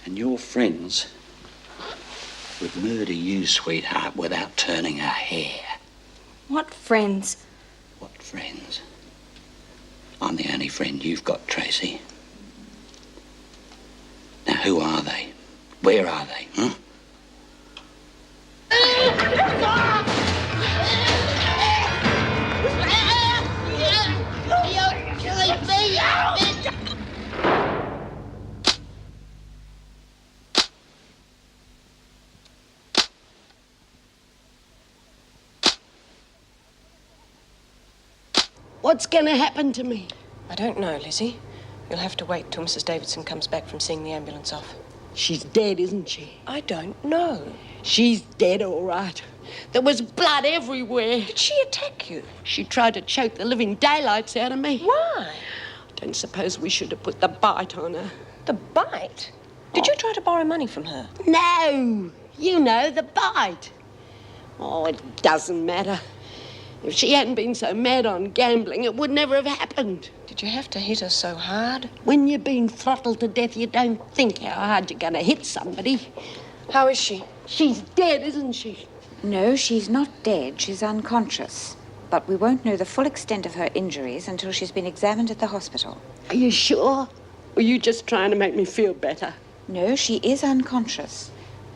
And your friends would murder you, sweetheart, without turning a hair. What friends? What friends? I'm the only friend you've got, Tracy. Now, who are they? Where are they, huh? What's going to happen to me? I don't know, Lizzie. You'll have to wait till Mrs. Davidson comes back from seeing the ambulance off. She's dead, isn't she? I don't know. She's dead, all right. There was blood everywhere. Did she attack you? She tried to choke the living daylights out of me. Why? I don't suppose we should have put the bite on her. The bite? Did you try to borrow money from her? No. You know, the bite. Oh, it doesn't matter. If she hadn't been so mad on gambling, it would never have happened. Did you have to hit her so hard? When you've been throttled to death, you don't think how hard you're going to hit somebody. How is she? She's dead, isn't she? No, she's not dead. She's unconscious. But we won't know the full extent of her injuries until she's been examined at the hospital. Are you sure? Or are you just trying to make me feel better? No, she is unconscious.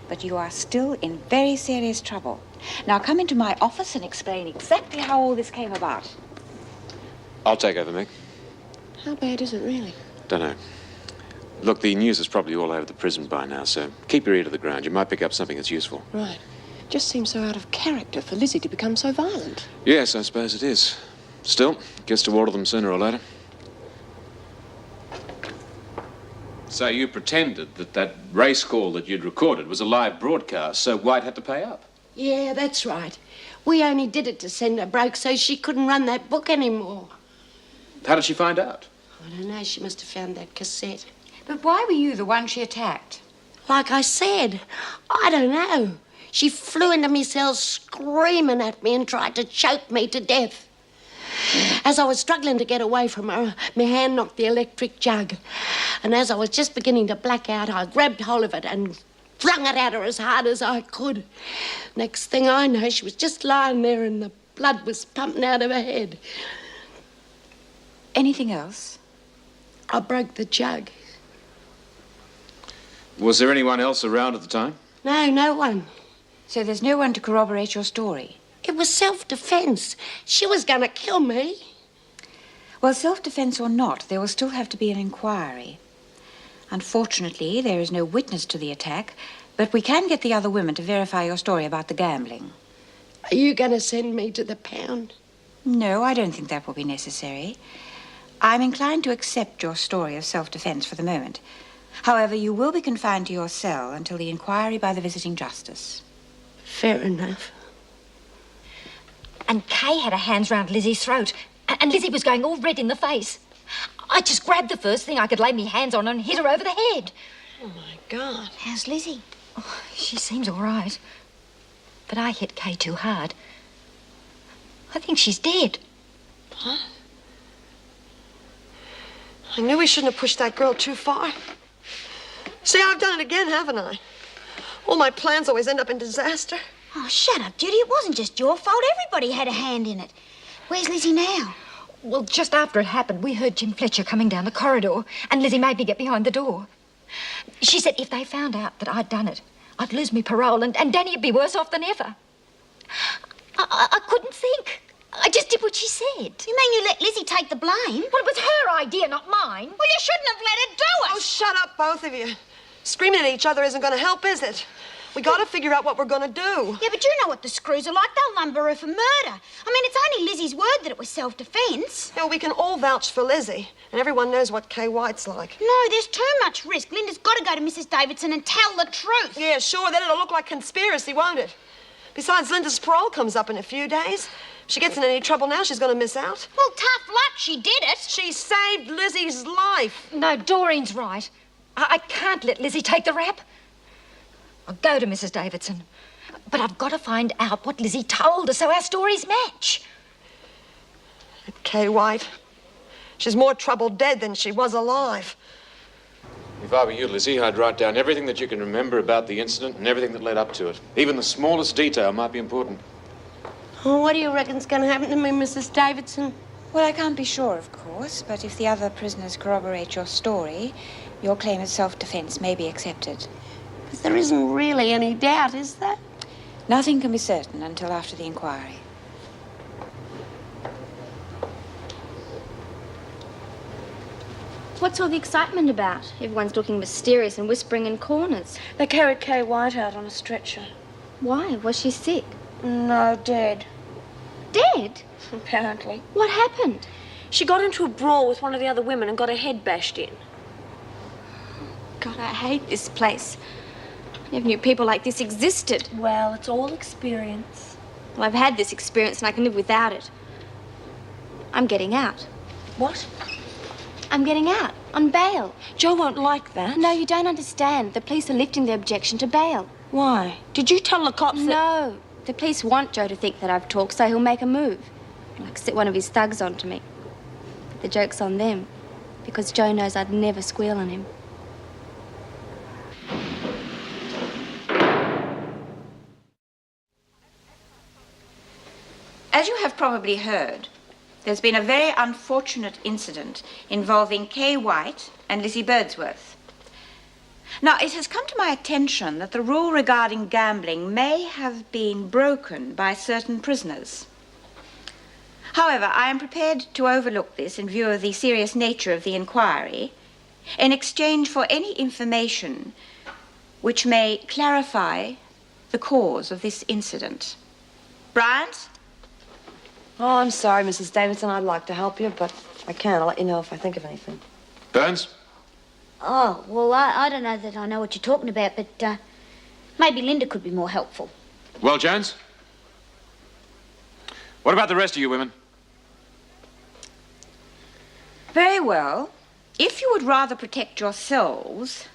But you are still in very serious trouble. Now come into my office and explain exactly how all this came about. I'll take over, Meg. How bad is it, really? Don't know. Look, the news is probably all over the prison by now, so keep your ear to the ground. You might pick up something that's useful. Right. Just seems so out of character for Lizzie to become so violent. Yes, I suppose it is. Still, gets to all of them sooner or later. So you pretended that race call that you'd recorded was a live broadcast, so White had to pay up? Yeah, that's right. We only did it to send her broke so she couldn't run that book anymore. How did she find out? I don't know. She must have found that cassette. But why were you the one she attacked? Like I said, I don't know. She flew into me cell screaming at me and tried to choke me to death. As I was struggling to get away from her, my hand knocked the electric jug. And as I was just beginning to black out, I grabbed hold of it and flung it at her as hard as I could. Next thing I know, she was just lying there and the blood was pumping out of her head. Anything else? I broke the jug. Was there anyone else around at the time? No, no one. So there's no one to corroborate your story? It was self-defense. She was going to kill me. Well, self-defense or not, there will still have to be an inquiry. Unfortunately, there is no witness to the attack, but we can get the other women to verify your story about the gambling. Are you going to send me to the pound? No, I don't think that will be necessary. I'm inclined to accept your story of self-defense for the moment. However, you will be confined to your cell until the inquiry by the visiting justice. Fair enough. And Kay had her hands round Lizzie's throat, and Lizzie was going all red in the face. I just grabbed the first thing I could lay my hands on and hit her over the head. Oh, my God. How's Lizzie? Oh, she seems all right. But I hit Kay too hard. I think she's dead. Huh? I knew we shouldn't have pushed that girl too far. See, I've done it again, haven't I? All my plans always end up in disaster. Oh, shut up, Judy. It wasn't just your fault. Everybody had a hand in it. Where's Lizzie now? Well, just after it happened, we heard Jim Fletcher coming down the corridor, and Lizzie made me get behind the door. She said if they found out that I'd done it, I'd lose me parole, and Danny'd be worse off than ever. I couldn't think. I just did what she said. You mean you let Lizzie take the blame? Well, it was her idea, not mine. Well, you shouldn't have let her do it. Oh, shut up, both of you. Screaming at each other isn't going to help, is it? We got to figure out what we're going to do. Yeah, but you know what the screws are like. They'll lumber her for murder. I mean, it's only Lizzie's word that it was self-defense. Yeah, well, we can all vouch for Lizzie, and everyone knows what Kay White's like. No, there's too much risk. Linda's got to go to Mrs. Davidson and tell the truth. Yeah, sure, then it'll look like conspiracy, won't it? Besides, Linda's parole comes up in a few days. If she gets in any trouble now, she's going to miss out. Well, tough luck, she did it. She saved Lizzie's life. No, Doreen's right. I can't let Lizzie take the rap. I'll go to Mrs. Davidson. But I've got to find out what Lizzie told her so our stories match. Kay White. She's more trouble dead than she was alive. If I were you, Lizzie, I'd write down everything that you can remember about the incident and everything that led up to it. Even the smallest detail might be important. Oh, what do you reckon's going to happen to me, Mrs. Davidson? Well, I can't be sure, of course, but if the other prisoners corroborate your story, your claim of self-defense may be accepted. But there isn't really any doubt, is there? Nothing can be certain until after the inquiry. What's all the excitement about? Everyone's looking mysterious and whispering in corners. They carried Kay White out on a stretcher. Why? Was she sick? No, dead. Dead? Apparently. What happened? She got into a brawl with one of the other women and got her head bashed in. God, I hate this place. I never knew people like this existed. Well, it's all experience. Well, I've had this experience and I can live without it. I'm getting out. What? I'm getting out on bail. Joe won't like that. No, you don't understand. The police are lifting their objection to bail. Why? Did you tell the cops that... No. The police want Joe to think that I've talked, so he'll make a move. Like set one of his thugs onto me. But the joke's on them, because Joe knows I'd never squeal on him. As you have probably heard, there's been a very unfortunate incident involving Kay White and Lizzie Birdsworth. Now, it has come to my attention that the rule regarding gambling may have been broken by certain prisoners. However, I am prepared to overlook this in view of the serious nature of the inquiry in exchange for any information which may clarify the cause of this incident. Bryant? Oh, I'm sorry, Mrs. Davidson. I'd like to help you, but I can't. I'll let you know if I think of anything. Burns? Oh, well, I don't know that I know what you're talking about, but maybe Linda could be more helpful. Well, Jones? What about the rest of you women? Very well. If you would rather protect yourselves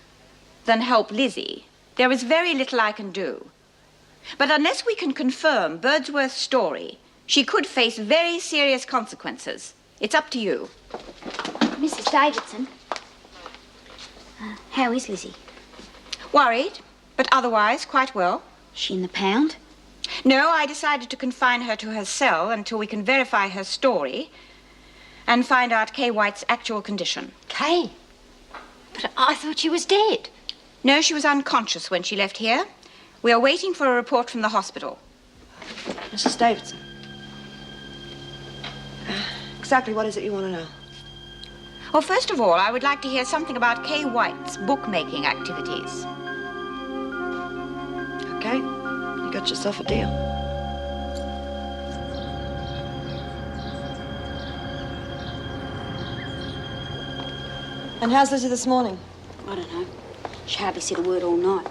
than help Lizzie, there is very little I can do. But unless we can confirm Birdsworth's story, she could face very serious consequences. It's up to you. Mrs. Davidson, how is Lizzie? Worried, but otherwise quite well. She in the pound? No, I decided to confine her to her cell until we can verify her story and find out Kay White's actual condition. Kay? But I thought she was dead. No, she was unconscious when she left here. We are waiting for a report from the hospital. Mrs. Davidson. Exactly what is it you want to know? Well, first of all, I would like to hear something about Kay White's bookmaking activities. Okay, you got yourself a deal. And how's Lizzie this morning? I don't know. She hardly said a word all night.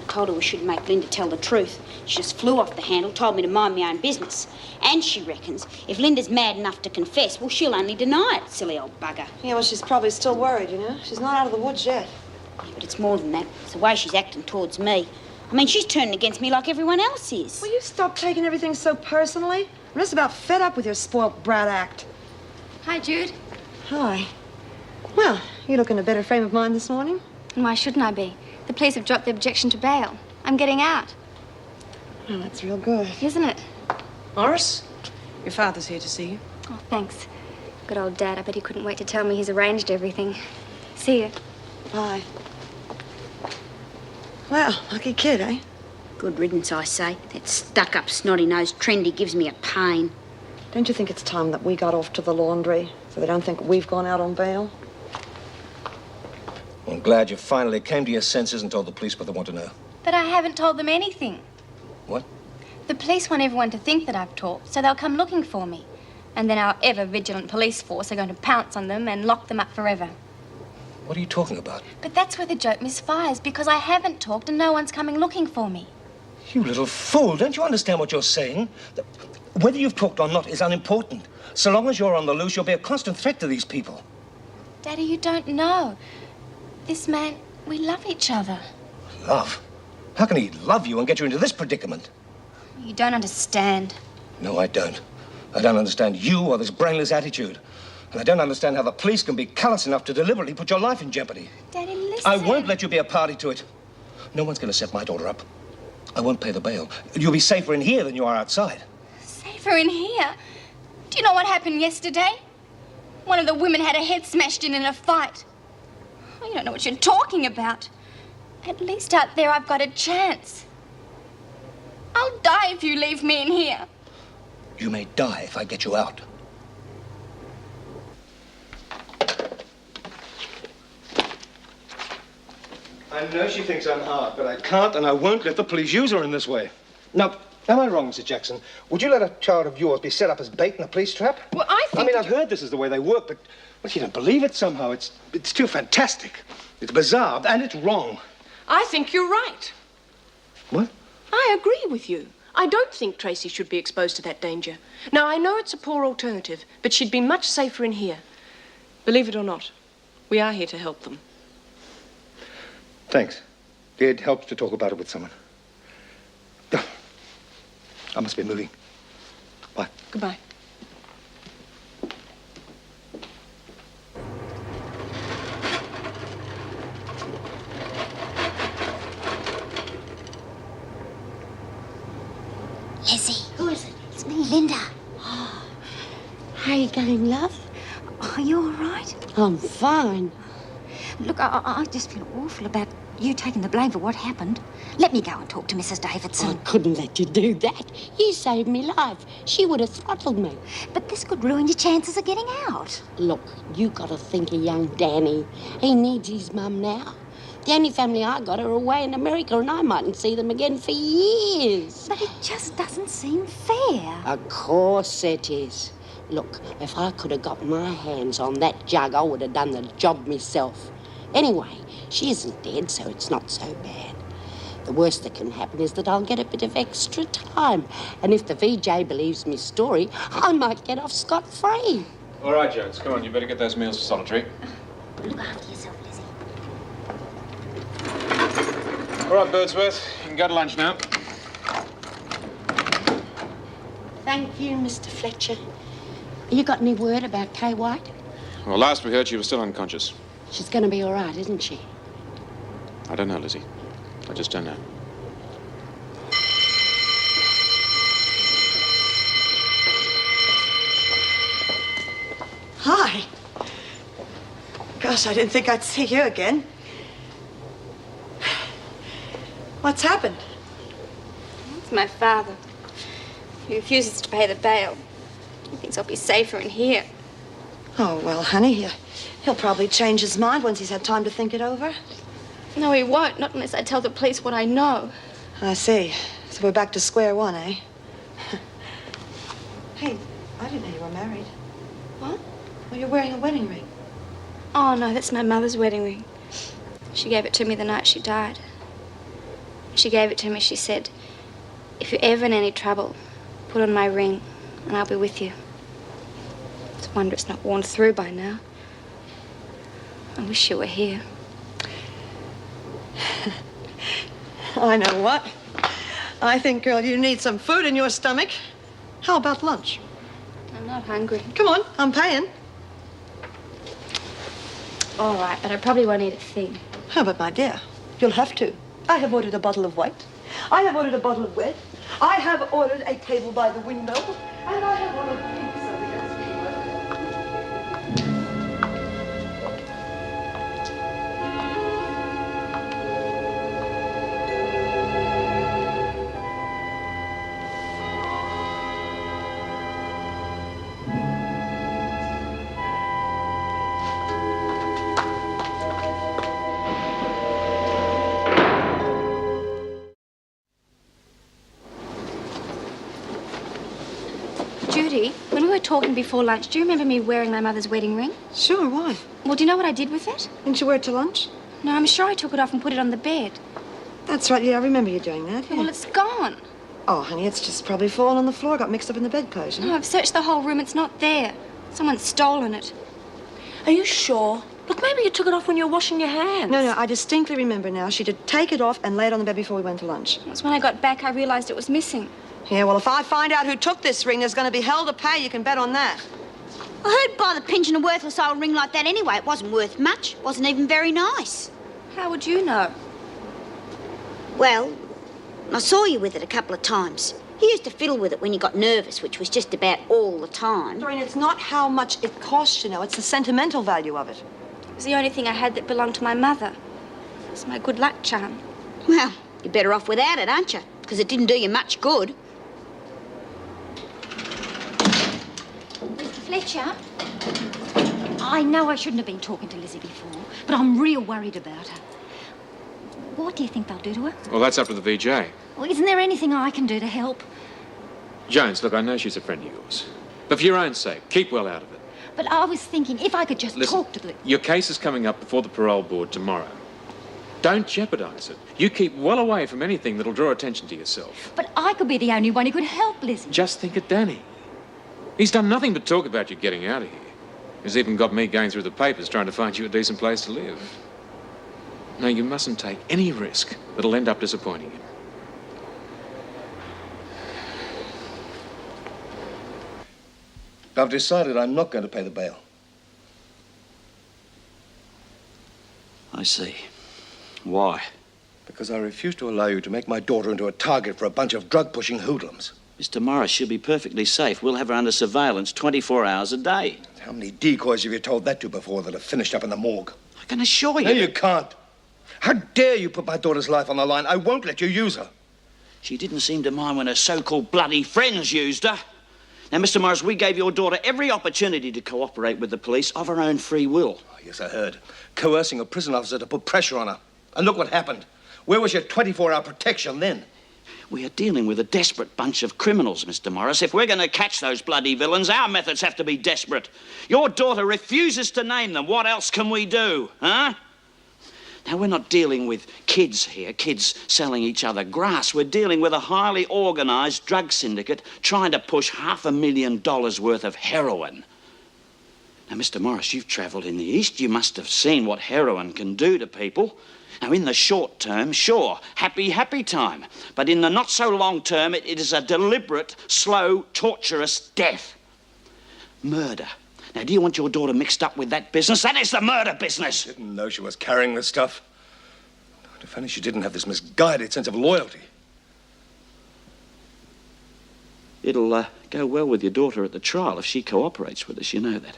I told her we shouldn't make Linda tell the truth. She just flew off the handle, told me to mind my own business. And she reckons if Linda's mad enough to confess, well, she'll only deny it, silly old bugger. Yeah, well, she's probably still worried, you know? She's not out of the woods yet. Yeah, but it's more than that. It's the way she's acting towards me. I mean, she's turning against me like everyone else is. Will you stop taking everything so personally? I'm just about fed up with your spoilt brat act. Hi, Jude. Hi. Well, you look in a better frame of mind this morning. And why shouldn't I be? The police have dropped the objection to bail. I'm getting out. Well, that's real good. Isn't it? Morris, your father's here to see you. Oh, thanks. Good old Dad. I bet he couldn't wait to tell me he's arranged everything. See you. Bye. Well, lucky kid, eh? Good riddance, I say. That stuck-up, snotty-nosed trendy gives me a pain. Don't you think it's time that we got off to the laundry so they don't think we've gone out on bail? I'm glad you finally came to your senses and told the police what they want to know. But I haven't told them anything. What? The police want everyone to think that I've talked, so they'll come looking for me. And then our ever-vigilant police force are going to pounce on them and lock them up forever. What are you talking about? But that's where the joke misfires, because I haven't talked and no one's coming looking for me. You little fool, don't you understand what you're saying? Whether you've talked or not is unimportant. So long as you're on the loose, you'll be a constant threat to these people. Daddy, you don't know. This man, we love each other. Love? How can he love you and get you into this predicament? You don't understand. No, I don't. I don't understand you or this brainless attitude. And I don't understand how the police can be callous enough to deliberately put your life in jeopardy. Daddy, listen. I won't let you be a party to it. No one's going to set my daughter up. I won't pay the bail. You'll be safer in here than you are outside. Safer in here? Do you know what happened yesterday? One of the women had her head smashed in a fight. Oh, you don't know what you're talking about. At least out there I've got a chance. I'll die if you leave me in here. You may die if I get you out. I know she thinks I'm hard, but I can't and I won't let the police use her in this way. Now, am I wrong, Mrs. Jackson? Would you let a child of yours be set up as bait in a police trap? Well, I think... I mean, I've heard this is the way they work, but you don't believe it somehow. It's too fantastic. It's bizarre, and it's wrong. I think you're right. What? I agree with you. I don't think Tracy should be exposed to that danger. Now, I know it's a poor alternative, but she'd be much safer in here. Believe it or not, we are here to help them. Thanks. It helps to talk about it with someone. I must be moving. Bye. Goodbye. Lizzie. Who is it? It's me, Linda. How are you going, love? Are you all right? I'm fine. Look, I just feel awful about you taking the blame for what happened. Let me go and talk to Mrs. Davidson. I couldn't let you do that. You saved me life. She would have throttled me. But this could ruin your chances of getting out. Look, you got to think of young Danny. He needs his mum now. The only family I got are away in America, and I mightn't see them again for years. But it just doesn't seem fair. Of course it is. Look, if I could have got my hands on that jug, I would have done the job myself. Anyway, she isn't dead, so it's not so bad. The worst that can happen is that I'll get a bit of extra time. And if the VJ believes me story, I might get off scot-free. All right, Jones, come on. You better get those meals for solitary. Look after yourself, Lizzie. All right, Birdsworth, you can go to lunch now. Thank you, Mr. Fletcher. You got any word about Kay White? Well, last we heard, she was still unconscious. She's going to be all right, isn't she? I don't know, Lizzie. I just don't know. Hi. Gosh, I didn't think I'd see you again. What's happened? It's my father. He refuses to pay the bail. He thinks I'll be safer in here. Oh, well, honey, he'll probably change his mind once he's had time to think it over. No, he won't. Not unless I tell the police what I know. I see. So we're back to square one, eh? Hey, I didn't know you were married. What? Well, you're wearing a wedding ring. Oh, no, that's my mother's wedding ring. She gave it to me the night she died. She gave it to me, she said, if you're ever in any trouble, put on my ring and I'll be with you. It's a wonder it's not worn through by now. I wish you were here. I know what. I think, girl, you need some food in your stomach. How about lunch? I'm not hungry. Come on, I'm paying. All right, but I probably won't eat a thing. Oh, but my dear, you'll have to. I have ordered a bottle of white. I have ordered a bottle of red. I have ordered a table by the window. And I have ordered pink Judy, when we were talking before lunch, do you remember me wearing my mother's wedding ring? Sure, why? Well, do you know what I did with it? Didn't you wear it to lunch? No, I'm sure I took it off and put it on the bed. That's right, yeah, I remember you doing that. Yeah. Well, it's gone. Oh, honey, it's just probably fallen on the floor, got mixed up in the bedclothes. No, I've searched the whole room. It's not there. Someone's stolen it. Are you sure? Look, maybe you took it off when you were washing your hands. No, I distinctly remember now. She did take it off and lay it on the bed before we went to lunch. It was when I got back I realized it was missing. Yeah, well, if I find out who took this ring, there's going to be hell to pay. You can bet on that. I heard by the pinching a worthless old ring like that anyway. It wasn't worth much. Wasn't even very nice. How would you know? Well, I saw you with it a couple of times. You used to fiddle with it when you got nervous, which was just about all the time. Doreen, it's not how much it costs, you know. It's the sentimental value of it. It was the only thing I had that belonged to my mother. It's my good luck charm. Well, you're better off without it, aren't you? Because it didn't do you much good. Mr. Fletcher? I know I shouldn't have been talking to Lizzie before, but I'm real worried about her. What do you think they'll do to her? Well, that's up to the VJ. Well, isn't there anything I can do to help? Jones, look, I know she's a friend of yours. But for your own sake, keep well out of it. But I was thinking if I could just Listen, talk to the... your case is coming up before the parole board tomorrow. Don't jeopardise it. You keep well away from anything that'll draw attention to yourself. But I could be the only one who could help Lizzie. Just think of Danny. He's done nothing but talk about you getting out of here. He's even got me going through the papers trying to find you a decent place to live. No, you mustn't take any risk that'll end up disappointing him. I've decided I'm not going to pay the bail. I see. Why? Because I refuse to allow you to make my daughter into a target for a bunch of drug-pushing hoodlums. Mr. Morris, she'll be perfectly safe. We'll have her under surveillance 24 hours a day. How many decoys have you told that to before that have finished up in the morgue? I can assure you... No, you can't. How dare you put my daughter's life on the line? I won't let you use her. She didn't seem to mind when her so-called bloody friends used her. Now, Mr. Morris, we gave your daughter every opportunity to cooperate with the police of her own free will. Oh, yes, I heard. Coercing a prison officer to put pressure on her. And look what happened. Where was your 24-hour protection then? We are dealing with a desperate bunch of criminals, Mr. Morris. If we're going to catch those bloody villains, our methods have to be desperate. Your daughter refuses to name them. What else can we do, huh? Now, we're not dealing with kids here, kids selling each other grass. We're dealing with a highly organised drug syndicate trying to push $500,000 worth of heroin. Now, Mr. Morris, you've travelled in the East. You must have seen what heroin can do to people. Now, in the short term, sure, happy time. But in the not-so-long term, it is a deliberate, slow, torturous death. Murder. Now, do you want your daughter mixed up with that business? That is the murder business. Didn't know she was carrying this stuff. If only she didn't have this misguided sense of loyalty. It'll go well with your daughter at the trial if she cooperates with us, you know that.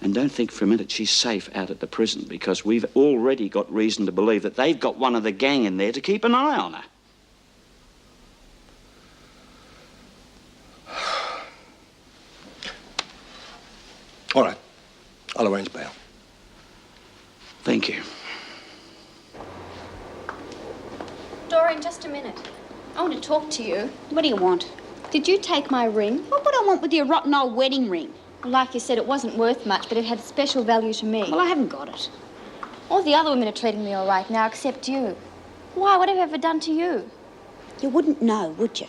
And don't think for a minute she's safe out at the prison, because we've already got reason to believe that they've got one of the gang in there to keep an eye on her. All right. I'll arrange bail. Thank you. Doreen, just a minute. I want to talk to you. What do you want? Did you take my ring? What would I want with your rotten old wedding ring? Well, like you said, it wasn't worth much, but it had special value to me. Well, I haven't got it. All the other women are treating me all right now, except you. Why? What have I ever done to you? You wouldn't know, would you?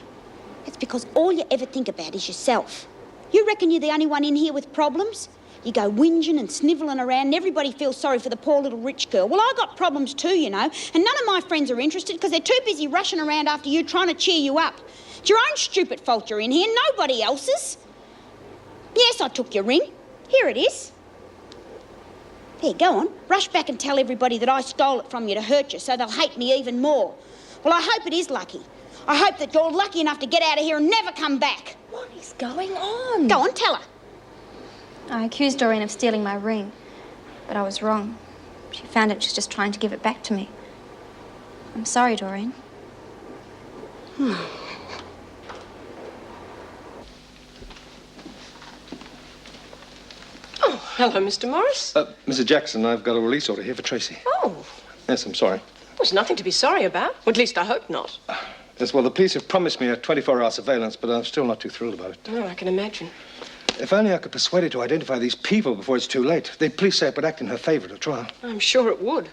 It's because all you ever think about is yourself. You reckon you're the only one in here with problems? You go whinging and snivelling around and everybody feels sorry for the poor little rich girl. Well, I got problems too, you know, and none of my friends are interested because they're too busy rushing around after you trying to cheer you up. It's your own stupid fault you're in here, nobody else's. Yes, I took your ring. Here it is. There, go on. Rush back and tell everybody that I stole it from you to hurt you so they'll hate me even more. Well, I hope it is lucky. I hope that you're lucky enough to get out of here and never come back. What is going on? Go on, tell her. I accused Doreen of stealing my ring, but I was wrong. She found it, she was just trying to give it back to me. I'm sorry, Doreen. Oh, hello, Mr. Morris. Mrs. Jackson, I've got a release order here for Tracy. Oh, Yes, I'm sorry. there's nothing to be sorry about. Well, at least I hope not. Yes, well, the police have promised me a 24-hour surveillance, but I'm still not too thrilled about it. Oh, I can imagine. If only I could persuade her to identify these people before it's too late. The police say it would act in her favor at a trial. I'm sure it would.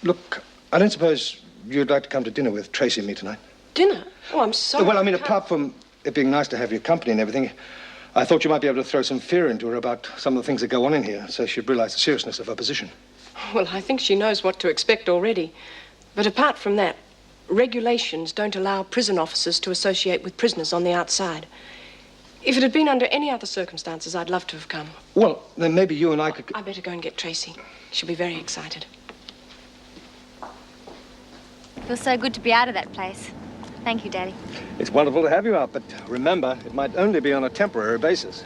Look, I don't suppose you'd like to come to dinner with Tracy and me tonight? Dinner? Oh, I'm sorry. Well, I mean, apart from it being nice to have your company and everything, I thought you might be able to throw some fear into her about some of the things that go on in here, so she'd realize the seriousness of her position. Well, I think she knows what to expect already. But apart from that, regulations don't allow prison officers to associate with prisoners on the outside. If it had been under any other circumstances, I'd love to have come. Well, then maybe you and I could... I better go and get Tracy. She'll be very excited. It feels so good to be out of that place. Thank you, Daddy. It's wonderful to have you out, but remember, it might only be on a temporary basis.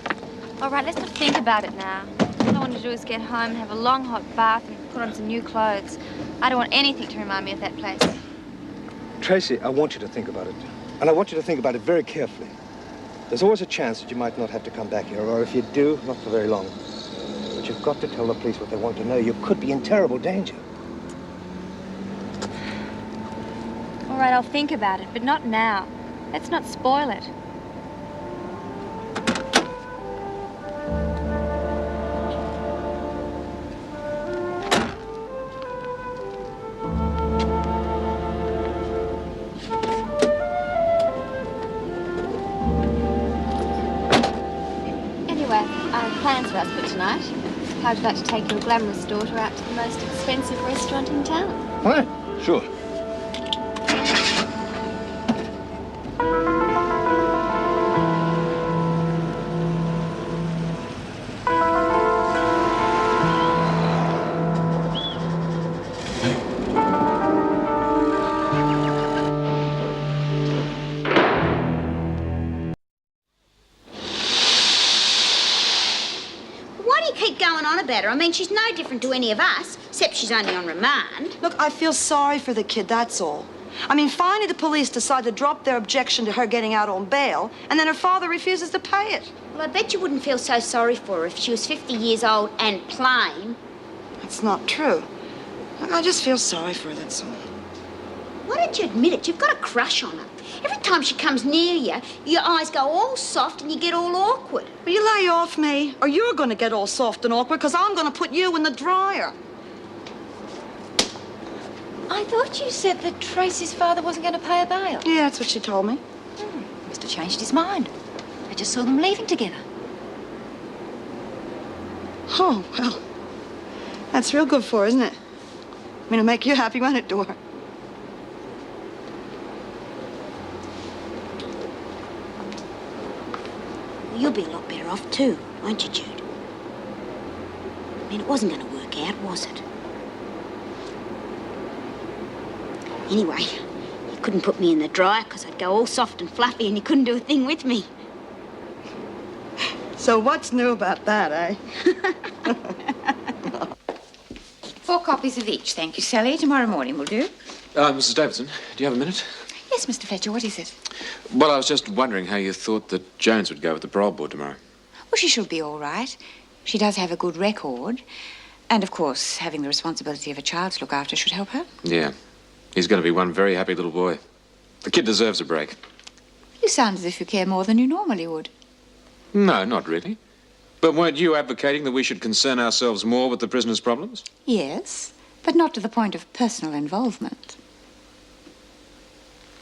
All right, let's not think about it now. All I want to do is get home and have a long hot bath and put on some new clothes. I don't want anything to remind me of that place. Tracy, I want you to think about it. And I want you to think about it very carefully. There's always a chance that you might not have to come back here, or if you do, not for very long. But you've got to tell the police what they want to know. You could be in terrible danger. All right, I'll think about it, but not now. Let's not spoil it. Anyway, I have plans for us for tonight. How'd you like to take your glamorous daughter out to the most expensive restaurant in town? All right, sure. About her. I mean, she's no different to any of us, except she's only on remand. Look, I feel sorry for the kid, that's all. I mean, finally the police decide to drop their objection to her getting out on bail, and then her father refuses to pay it. Well, I bet you wouldn't feel so sorry for her if she was 50 years old and plain. That's not true. Look, I just feel sorry for her, that's all. Why don't you admit it? You've got a crush on her. Every time she comes near you, your eyes go all soft and you get all awkward. Will you lay off me? Or you're going to get all soft and awkward because I'm going to put you in the dryer. I thought you said that Tracy's father wasn't going to pay her bail. Yeah, that's what she told me. Must have changed his mind. I just saw them leaving together. Oh, well, that's real good for her, isn't it? I mean, it'll make you happy, won't it, Dora? You'll be a lot better off too, won't you, Jude? I mean, it wasn't going to work out, was it? Anyway, you couldn't put me in the dryer because I'd go all soft and fluffy and you couldn't do a thing with me. So what's new about that, eh? 4 copies of each, thank you, Sally. Tomorrow morning will do. Mrs. Davidson, do you have a minute? Yes, Mr. Fletcher, what is it? Well, I was just wondering how you thought that Jones would go with the parole board tomorrow. Well, she should be all right. She does have a good record. And, of course, having the responsibility of a child to look after should help her. Yeah. He's going to be one very happy little boy. The kid deserves a break. You sound as if you care more than you normally would. No, not really. But weren't you advocating that we should concern ourselves more with the prisoner's problems? Yes, but not to the point of personal involvement.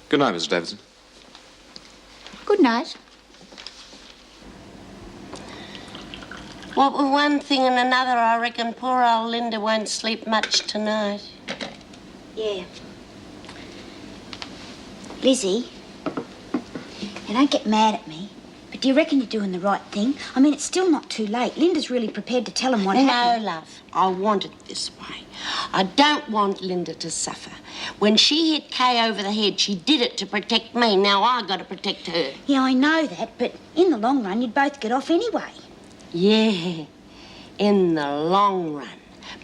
Good night, Mrs. Davidson. Good night. What with one thing and another, I reckon poor old Linda won't sleep much tonight. Yeah. Lizzie, you don't get mad at me, but do you reckon you're doing the right thing? I mean, it's still not too late. Linda's really prepared to tell him what happened. No, love. I want it this way. I don't want Linda to suffer. When she hit Kay over the head, she did it to protect me. Now I got to protect her. Yeah, I know that, but in the long run, you'd both get off anyway. Yeah, in the long run.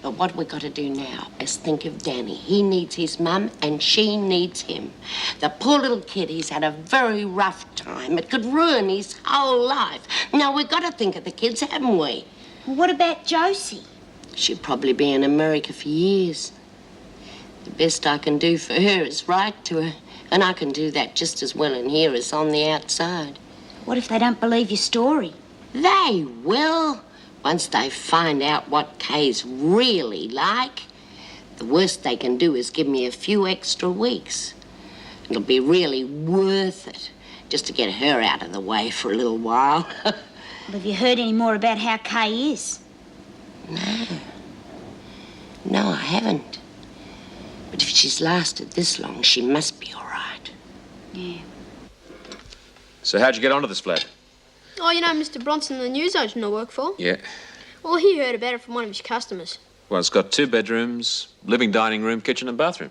But what we got to do now is think of Danny. He needs his mum and she needs him. The poor little kid, he's had a very rough time. It could ruin his whole life. Now, we've got to think of the kids, haven't we? Well, what about Josie? She'll probably be in America for years. The best I can do for her is write to her. And I can do that just as well in here as on the outside. What if they don't believe your story? They will. Once they find out what Kay's really like, the worst they can do is give me a few extra weeks. It'll be really worth it just to get her out of the way for a little while. Well, have you heard any more about how Kay is? No, I haven't. But if she's lasted this long, she must be all right. Yeah. So how'd you get onto this flat? Oh, you know Mr. Bronson, the news agent I work for? Yeah. Well, he heard about it from one of his customers. Well, it's got 2 bedrooms, living, dining room, kitchen and bathroom.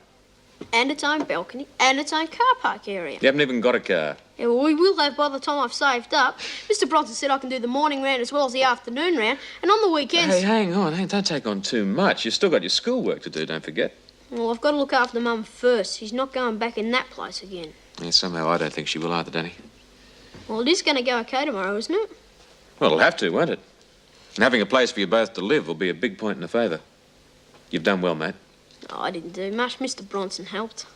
And its own balcony, and its own car park area. You haven't even got a car. Yeah, well, we will have by the time I've saved up. Mr. Bronson said I can do the morning round as well as the afternoon round, and on the weekends... Hey, hang on. Hey, don't take on too much. You've still got your schoolwork to do, don't forget. Well, I've got to look after Mum first. She's not going back in that place again. Yeah, somehow I don't think she will either, Danny. Well, it is going to go okay tomorrow, isn't it? Well, it'll have to, won't it? And having a place for you both to live will be a big point in the favour. You've done well, mate. Oh, I didn't do much. Mr. Bronson helped.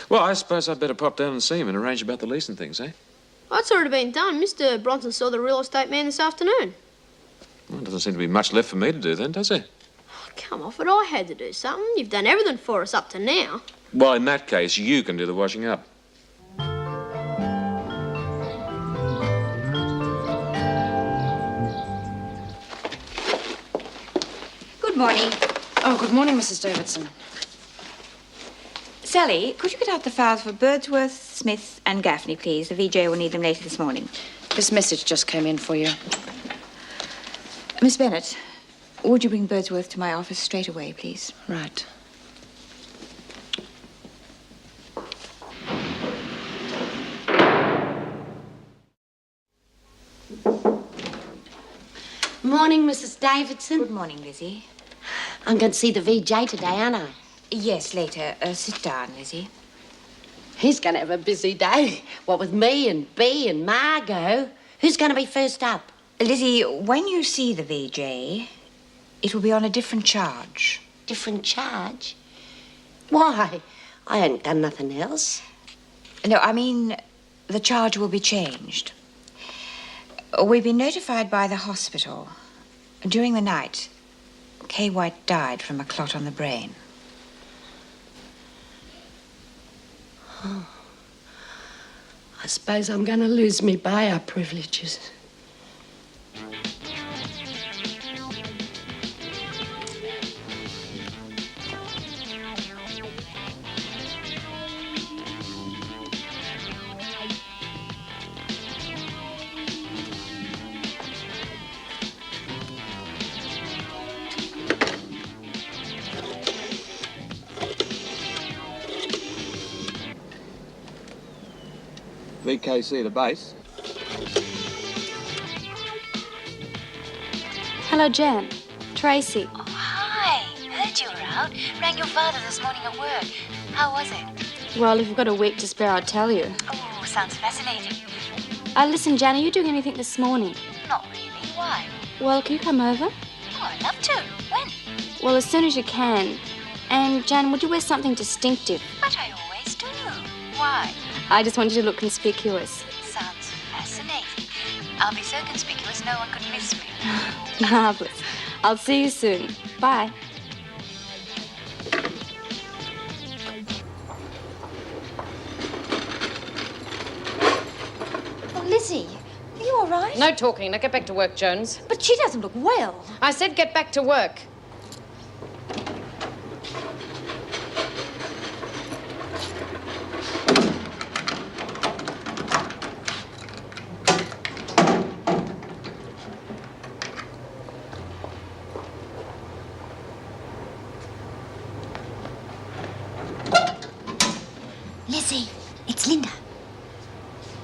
Well, I suppose I'd better pop down and see him and arrange about the lease and things, eh? Oh, it's already been done. Mr. Bronson saw the real estate man this afternoon. Well, there doesn't seem to be much left for me to do then, does there? Oh, come off it. I had to do something. You've done everything for us up to now. Well, in that case, you can do the washing up. Good morning. Oh, good morning, Mrs. Davidson. Sally, could you get out the files for Birdsworth, Smith and Gaffney, please? The VJ will need them later this morning. This message just came in for you. Miss Bennett, would you bring Birdsworth to my office straight away, please? Right. Morning, Mrs. Davidson. Good morning, Lizzie. I'm going to see the VJ today, aren't I? Yes, later. Sit down, Lizzie. He's going to have a busy day. What with me and Bea and Margot. Who's going to be first up? Lizzie, when you see the VJ, it will be on a different charge. Different charge? Why? I ain't done nothing else. No, I mean, the charge will be changed. We've been notified by the hospital. During the night, Kay White died from a clot on the brain. Oh. I suppose I'm going to lose me buyer privileges. VKC, the base. Hello, Jan. Tracy. Oh, hi. Heard you were out. Rang your father this morning at work. How was it? Well, if you've got a week to spare, I'll tell you. Oh, sounds fascinating. Listen, Jan, are you doing anything this morning? Not really. Why? Well, can you come over? Oh, I'd love to. When? Well, as soon as you can. And, Jan, would you wear something distinctive? But I always do. Why? I just want you to look conspicuous. Sounds fascinating. I'll be so conspicuous no one could miss me. Marvelous. I'll see you soon. Bye. Oh, Lizzie, are you all right? No talking. Now get back to work, Jones. But she doesn't look well. I said get back to work. Lizzie, it's Linda.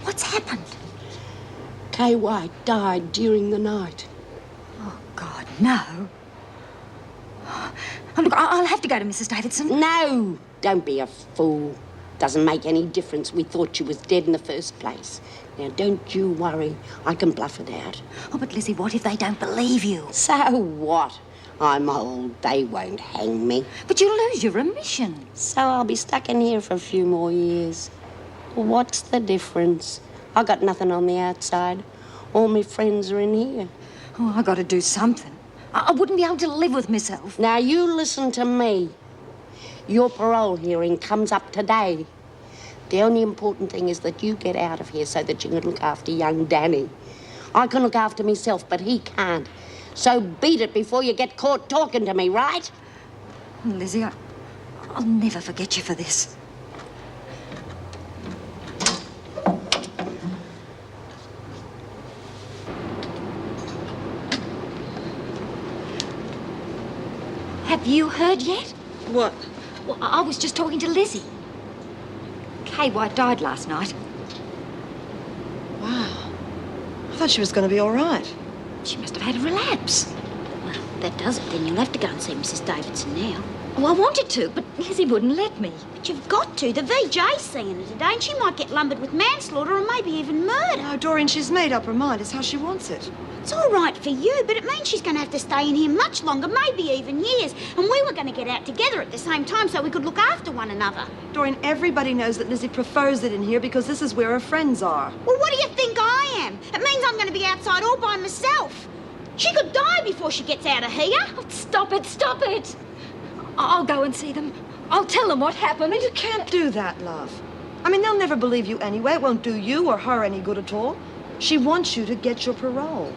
What's happened? Kay White died during the night. Oh, God, no. Oh, look, I'll have to go to Mrs. Davidson. No, don't be a fool. Doesn't make any difference. We thought she was dead in the first place. Now, don't you worry. I can bluff it out. Oh, but Lizzie, what if they don't believe you? So what? I'm old. They won't hang me. But you'll lose your remission. So I'll be stuck in here for a few more years. What's the difference? I got nothing on the outside. All my friends are in here. Oh, I got to do something. I wouldn't be able to live with myself. Now, you listen to me. Your parole hearing comes up today. The only important thing is that you get out of here so that you can look after young Danny. I can look after myself, but he can't. So beat it before you get caught talking to me, right? Oh, Lizzie, I'll never forget you for this. Have you heard yet? What? Well, I was just talking to Lizzie. Kay White died last night. Wow. I thought she was going to be all right. She must have had a relapse. Well, that does it. Then you'll have to go and see Mrs. Davidson now. Well, I wanted to, but Lizzie wouldn't let me. But you've got to. The VJ's seeing her today, and she might get lumbered with manslaughter and maybe even murder. No, Doreen, she's made up her mind. It's how she wants it. It's all right for you, but it means she's going to have to stay in here much longer, maybe even years. And we were going to get out together at the same time so we could look after one another. Doreen, everybody knows that Lizzie prefers it in here because this is where her friends are. Well, what do you think I am? It means I'm going to be outside all by myself. She could die before she gets out of here. Oh, stop it, stop it. I'll go and see them. I'll tell them what happened. You can't do that, love. I mean, they'll never believe you anyway. It won't do you or her any good at all. She wants you to get your parole.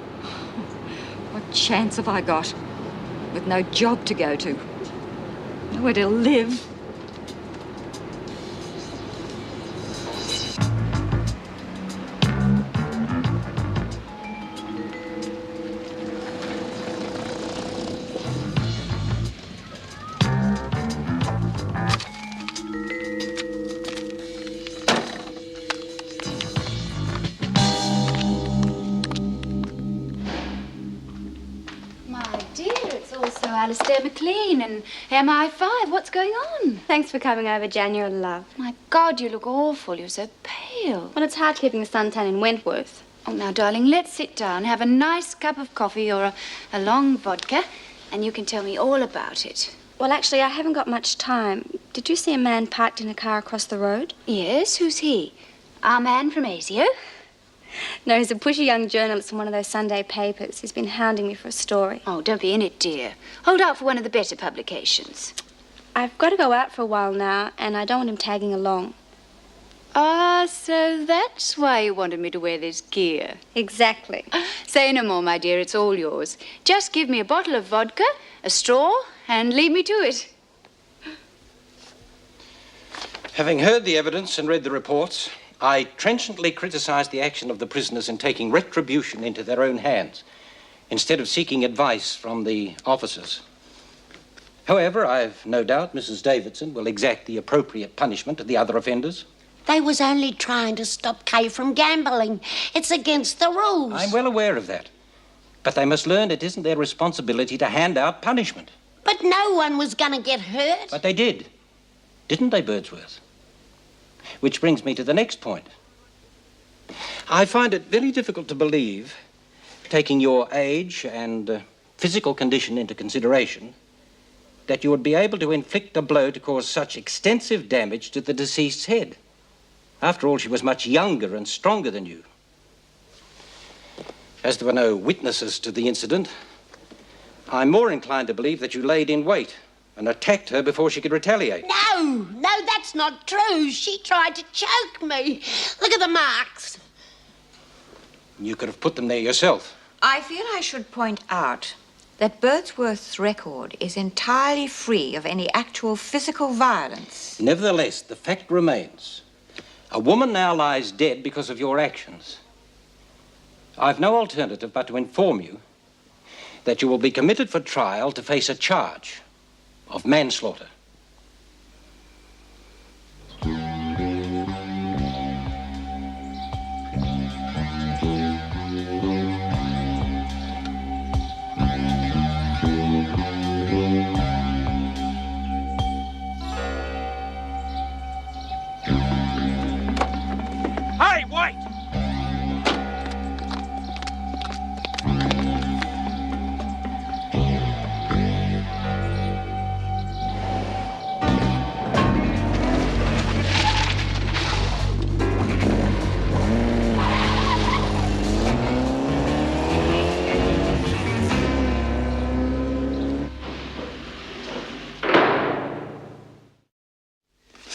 What chance have I got? With no job to go to. Nowhere to live. Alistair McLean and MI5. What's going on? Thanks for coming over, Jan. You're a love. My God, you look awful. You're so pale. Well, it's hard keeping the suntan in Wentworth. Oh, now, darling, let's sit down, have a nice cup of coffee or a long vodka, and you can tell me all about it. Well, actually, I haven't got much time. Did you see a man parked in a car across the road? Yes, who's he? Our man from ASIO? No, he's a pushy young journalist from one of those Sunday papers. He's been hounding me for a story. Oh, don't be in it, dear. Hold out for one of the better publications. I've got to go out for a while now, and I don't want him tagging along. Ah, so that's why you wanted me to wear this gear. Exactly. Say no more, my dear. It's all yours. Just give me a bottle of vodka, a straw, and leave me to it. Having heard the evidence and read the reports, I trenchantly criticise the action of the prisoners in taking retribution into their own hands, instead of seeking advice from the officers. However, I've no doubt Mrs. Davidson will exact the appropriate punishment of the other offenders. They was only trying to stop Kay from gambling. It's against the rules. I'm well aware of that. But they must learn it isn't their responsibility to hand out punishment. But no one was going to get hurt. But they did. Didn't they, Birdsworth? Which brings me to the next point. I find it very difficult to believe, taking your age and physical condition into consideration, that you would be able to inflict a blow to cause such extensive damage to the deceased's head. After all, she was much younger and stronger than you. As there were no witnesses to the incident, I'm more inclined to believe that you laid in wait and attacked her before she could retaliate. No, that's not true. She tried to choke me. Look at the marks. You could have put them there yourself. I feel I should point out that Birdsworth's record is entirely free of any actual physical violence. Nevertheless, the fact remains. A woman now lies dead because of your actions. I've no alternative but to inform you that you will be committed for trial to face a charge of manslaughter. Hey, wait!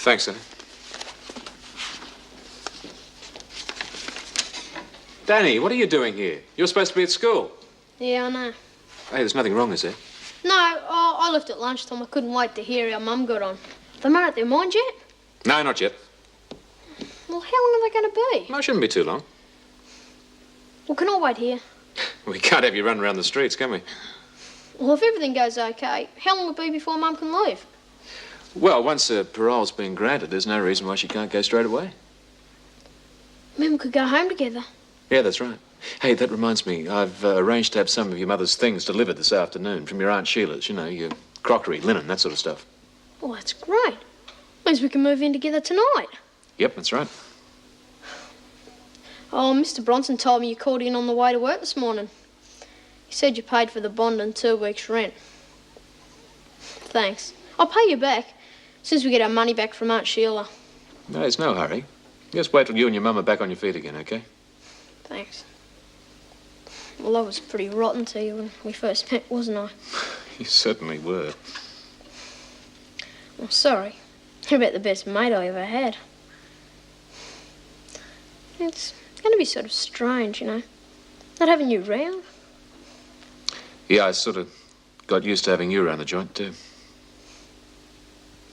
Thanks, Sonny. Danny, what are you doing here? You're supposed to be at school. Yeah, I know. Hey, there's nothing wrong, is there? No, I left at lunchtime. I couldn't wait to hear how Mum got on. Have they made up their mind yet? No, not yet. Well, how long are they going to be? No, it shouldn't be too long. Well, can I wait here? We can't have you run around the streets, can we? Well, if everything goes okay, how long will it be before Mum can leave? Well, once her parole's been granted, there's no reason why she can't go straight away. Maybe we could go home together. Yeah, that's right. Hey, that reminds me. I've arranged to have some of your mother's things delivered this afternoon from your Aunt Sheila's. You know, your crockery, linen, that sort of stuff. Well, that's great. Means we can move in together tonight. Yep, that's right. Oh, Mr. Bronson told me you called in on the way to work this morning. He said you paid for the bond and 2 weeks' rent. Thanks. I'll pay you back as soon as we get our money back from Aunt Sheila. No, there's no hurry. Just wait till you and your mum are back on your feet again, okay? Thanks. Well, I was pretty rotten to you when we first met, wasn't I? You certainly were. I'm sorry. You're about the best mate I ever had. It's going to be sort of strange, you know, not having you round. Yeah, I sort of got used to having you around the joint, too.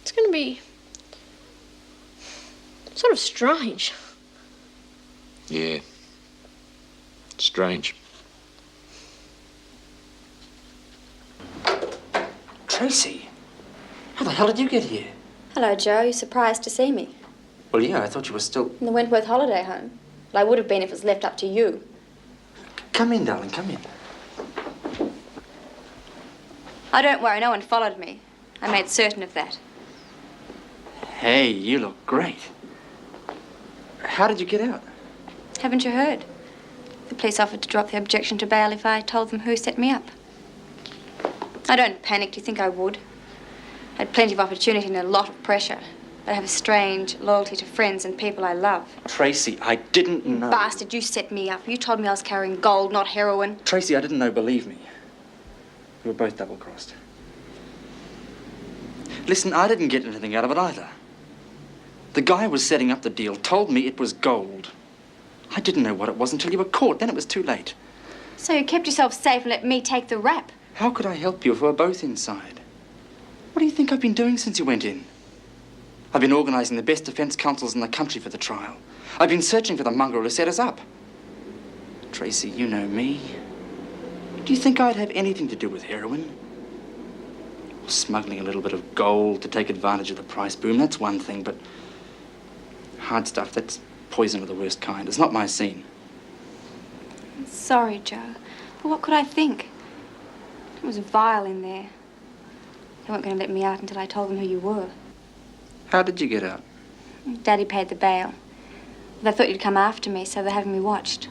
It's going to be sort of strange. Yeah. Strange. Tracy, how the hell did you get here? Hello, Joe. You surprised to see me? Well, yeah, I thought you were still... In the Wentworth holiday home. Well, I would have been if it was left up to you. Come in, darling, come in. Oh, don't worry. No one followed me. I made certain of that. Hey, you look great. How did you get out? Haven't you heard? The police offered to drop the objection to bail if I told them who set me up. I don't panic. Do you think I would? I had plenty of opportunity and a lot of pressure. But I have a strange loyalty to friends and people I love. Tracy, I didn't know. Bastard, you set me up. You told me I was carrying gold, not heroin. Tracy, I didn't know, believe me. We were both double-crossed. Listen, I didn't get anything out of it either. The guy who was setting up the deal told me it was gold. I didn't know what it was until you were caught. Then it was too late. So you kept yourself safe and let me take the rap? How could I help you if we were both inside? What do you think I've been doing since you went in? I've been organising the best defence counsels in the country for the trial. I've been searching for the mongrel who set us up. Tracy, you know me. Do you think I'd have anything to do with heroin? Or smuggling a little bit of gold to take advantage of the price boom, that's one thing, but hard stuff, that's poison of the worst kind. It's not my scene. I'm sorry, Joe. But what could I think? It was vile in there. They weren't going to let me out until I told them who you were. How did you get out? Daddy paid the bail. They thought you'd come after me, so they're having me watched,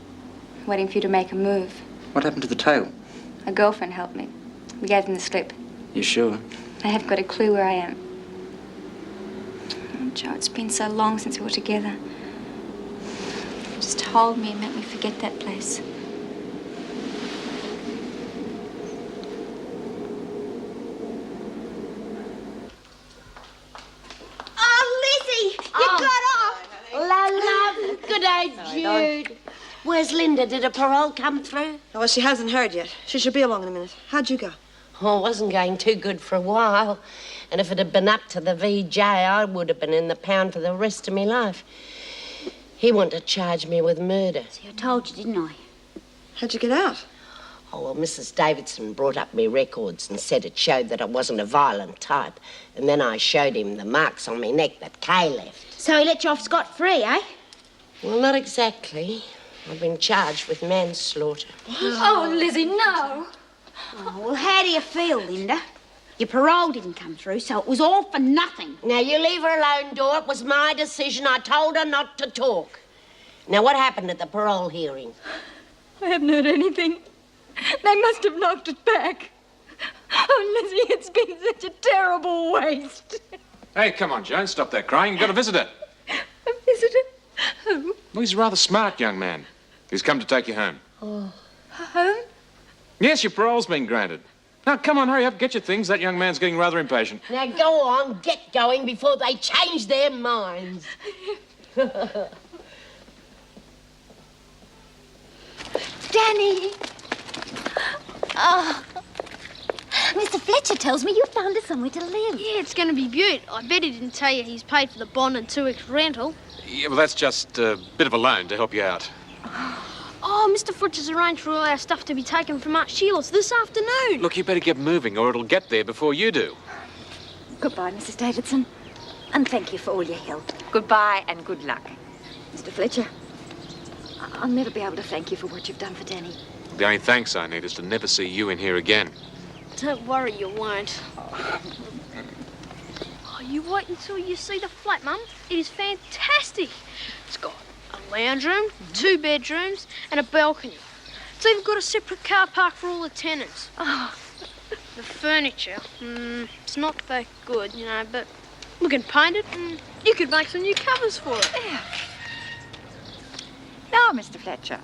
waiting for you to make a move. What happened to the tail? A girlfriend helped me. We gave them the slip. You sure? They haven't got a clue where I am. Oh, Joe, it's been so long since we were together. Just hold me and make me forget that place. Good day, Jude. Where's Linda? Did a parole come through? Oh, well, she hasn't heard yet. She should be along in a minute. How'd you go? Oh, it wasn't going too good for a while. And if it had been up to the VJ, I would have been in the pound for the rest of my life. He wanted to charge me with murder. See, I told you, didn't I? How'd you get out? Oh, well, Mrs. Davidson brought up me records and said it showed that I wasn't a violent type. And then I showed him the marks on my neck that Kay left. So he let you off scot-free, eh? Well, not exactly. I've been charged with manslaughter. Oh, Lizzie, no. Oh, well, how do you feel, Linda? Your parole didn't come through, so it was all for nothing. Now, you leave her alone, Dor. It was my decision. I told her not to talk. Now, what happened at the parole hearing? I haven't heard anything. They must have knocked it back. Oh, Lizzie, it's been such a terrible waste. Hey, come on, Joan. Stop that crying. You've got a visitor. A visitor? Who? Well, he's a rather smart young man. He's come to take you home. Oh. Home? Yes, your parole's been granted. Now, come on, hurry up. Get your things. That young man's getting rather impatient. Now, go on. Get going before they change their minds. Danny! Oh. Mr. Fletcher tells me you found us somewhere to live. Yeah, it's going to be beaut. I bet he didn't tell you he's paid for the bond and 2 weeks rental. Yeah, well, that's just a bit of a loan to help you out. Oh, Oh, Mr. Fletcher's arranged for all our stuff to be taken from Aunt Sheila's this afternoon. Look, you better get moving or it'll get there before you do. Goodbye, Mrs. Davidson. And thank you for all your help. Goodbye and good luck. Mr. Fletcher, I'll never be able to thank you for what you've done for Danny. The only thanks I need is to never see you in here again. Don't worry, you won't. Oh, you wait until you see the flat, Mum. It is fantastic. It's got a lounge room, 2 bedrooms, and a balcony. It's even got a separate car park for all the tenants. Oh. The furniture, it's not that good, you know, but we can paint it and you could make some new covers for it. Yeah. Now, Mr. Fletcher,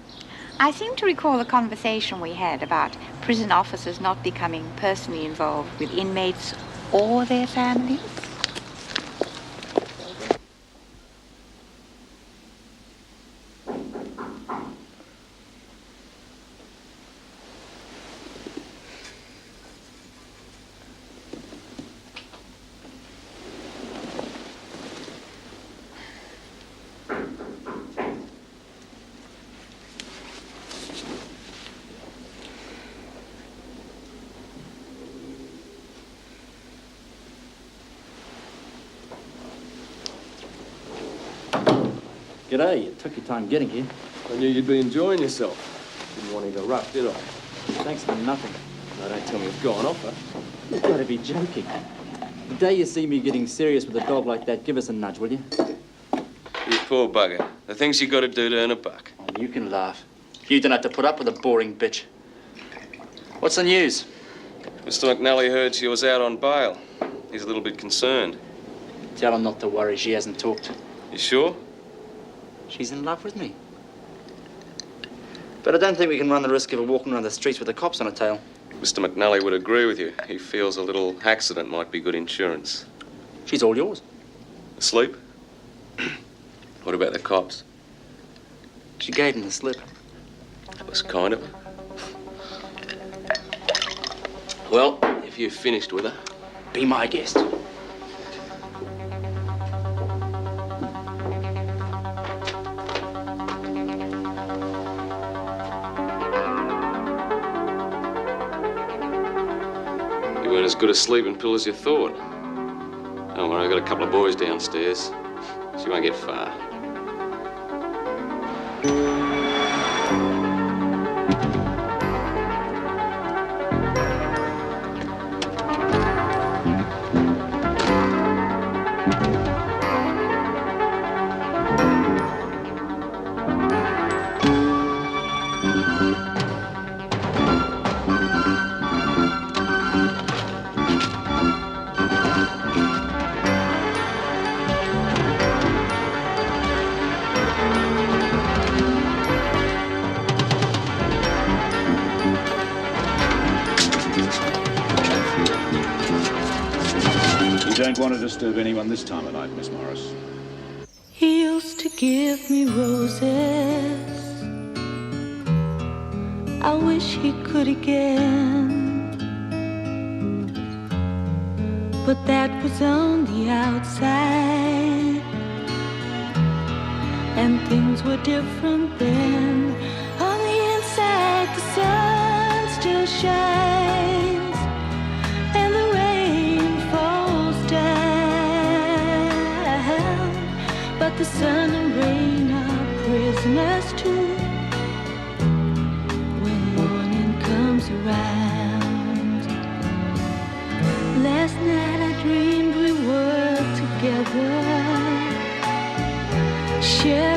I seem to recall a conversation we had about prison officers not becoming personally involved with inmates or their families. G'day, you took your time getting here. I knew you'd be enjoying yourself. Didn't want to interrupt, did I? Thanks for nothing. No, don't tell me it's gone off, huh? You've got to be joking. The day you see me getting serious with a dog like that, give us a nudge, will you? You poor bugger. The things you got to do to earn a buck. Oh, you can laugh. You don't have to put up with a boring bitch. What's the news? Mr. McNally heard she was out on bail. He's a little bit concerned. Tell him not to worry. She hasn't talked. You sure? She's in love with me. But I don't think we can run the risk of her walking around the streets with the cops on her tail. Mr. McNally would agree with you. He feels a little accident might be good insurance. She's all yours. Asleep? What about the cops? She gave him the slip. That was kind of her. Well, if you've finished with her, be my guest. you weren't as good a sleeping pill as you thought. Don't worry, I've got a couple of boys downstairs. She won't get far. Don't want to disturb anyone this time of night, Miss Morris. He used to give me roses. I wish he could again. But that was on the outside, and things were different then. On the inside, the sun still shines, and the rain falls down. But the sun and rain are prisoners too when morning comes around. Last night I dreamed we were together, sharing